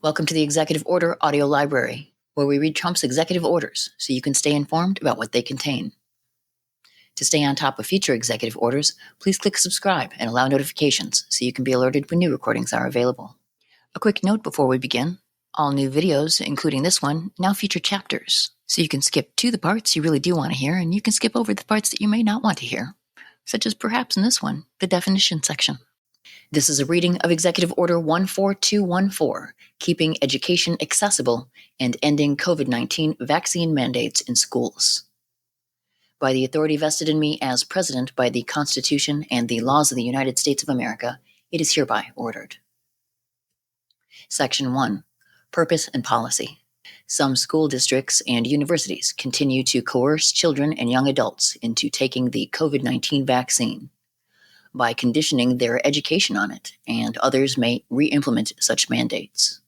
Welcome to the Executive Order Audio Library, where we read Trump's executive orders so you can stay informed about what they contain. To stay on top of future executive orders, please click subscribe and allow notifications so you can be alerted when new recordings are available. A quick note before we begin. All new videos, including this one, now feature chapters, so you can skip to the parts you really do want to hear, and you can skip over the parts that you may not want to hear, such as perhaps in this one, the definition section. This is a reading of Executive Order 14214, Keeping Education Accessible and Ending COVID-19 Vaccine Mandates in Schools. By the authority vested in me as President by the Constitution and the laws of the United States of America, it is hereby ordered. Section 1. Purpose and Policy. Some school districts and universities continue to coerce children and young adults into taking the COVID-19 vaccine by conditioning their education on it, and others may re-implement such mandates.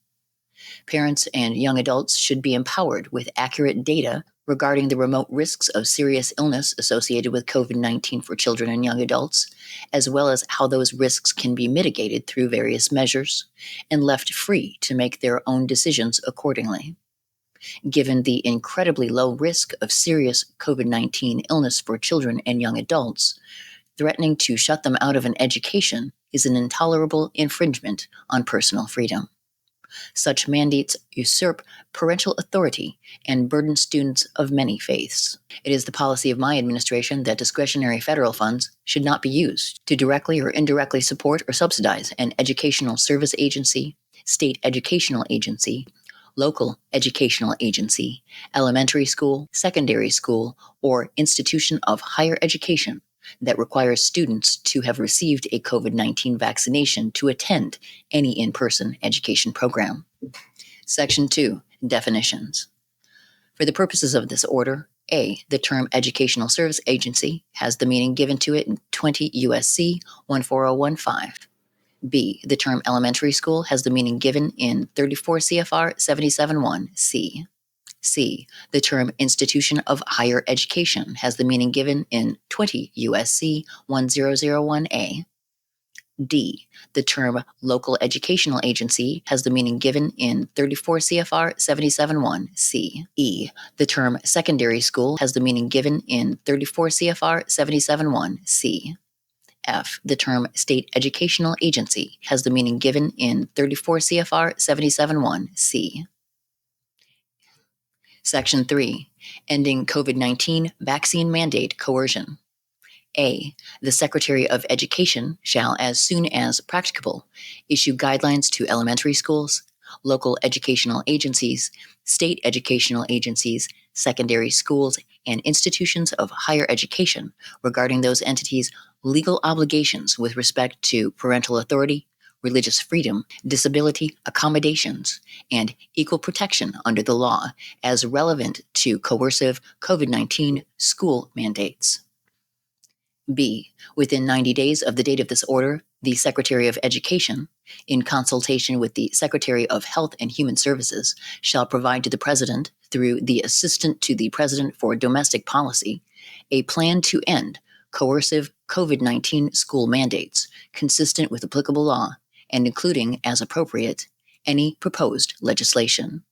Parents and young adults should be empowered with accurate data regarding the remote risks of serious illness associated with COVID-19 for children and young adults, as well as how those risks can be mitigated through various measures, and left free to make their own decisions accordingly. Given the incredibly low risk of serious COVID-19 illness for children and young adults, threatening to shut them out of an education is an intolerable infringement on personal freedom. Such mandates usurp parental authority and burden students of many faiths. It is the policy of my administration that discretionary federal funds should not be used to directly or indirectly support or subsidize an educational service agency, state educational agency, local educational agency, elementary school, secondary school, or institution of higher education that requires students to have received a COVID-19 vaccination to attend any in-person education program. Section 2. Definitions. For the purposes of this order, A, the term educational service agency has the meaning given to it in 20 U.S.C. 14015. B, the term elementary school has the meaning given in 34 CFR 77.1c. C, the term institution of higher education has the meaning given in 20 U.S.C. 1001a. D, the term local educational agency has the meaning given in 34 CFR 77.1c. E, the term secondary school has the meaning given in 34 CFR 77.1c. F, the term state educational agency has the meaning given in 34 CFR 77.1c. Section 3. Ending COVID-19 Vaccine Mandate Coercion. A, the Secretary of Education shall, as soon as practicable, issue guidelines to elementary schools, local educational agencies, state educational agencies, secondary schools, and institutions of higher education regarding those entities' legal obligations with respect to parental authority, religious freedom, disability accommodations, and equal protection under the law as relevant to coercive COVID-19 school mandates. B, within 90 days of the date of this order, the Secretary of Education, in consultation with the Secretary of Health and Human Services, shall provide to the President, through the Assistant to the President for Domestic Policy, a plan to end coercive COVID-19 school mandates consistent with applicable law and including, as appropriate, any proposed legislation.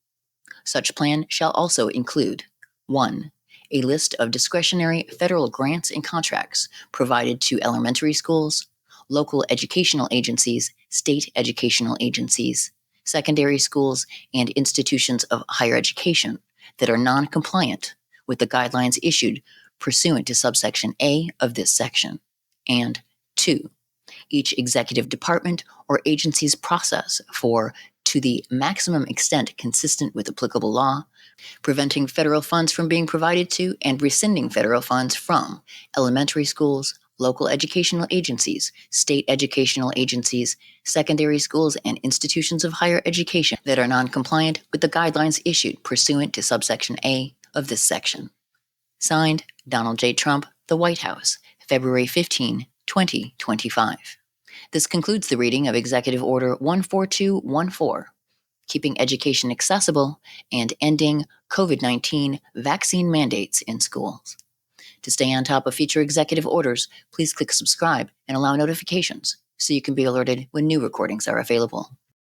Such plan shall also include 1. A list of discretionary federal grants and contracts provided to elementary schools, local educational agencies, state educational agencies, secondary schools, and institutions of higher education that are non-compliant with the guidelines issued pursuant to subsection A of this section. And 2. Each executive department or agency's process for, to the maximum extent consistent with applicable law, preventing federal funds from being provided to and rescinding federal funds from elementary schools, local educational agencies, state educational agencies, secondary schools, and institutions of higher education that are non-compliant with the guidelines issued pursuant to subsection A of this section. Signed, Donald J. Trump, the White House, February 15, 2025. This concludes the reading of Executive Order 14214, Keeping Education Accessible and Ending COVID-19 Vaccine Mandates in Schools. To stay on top of future executive orders, please click subscribe and allow notifications so you can be alerted when new recordings are available.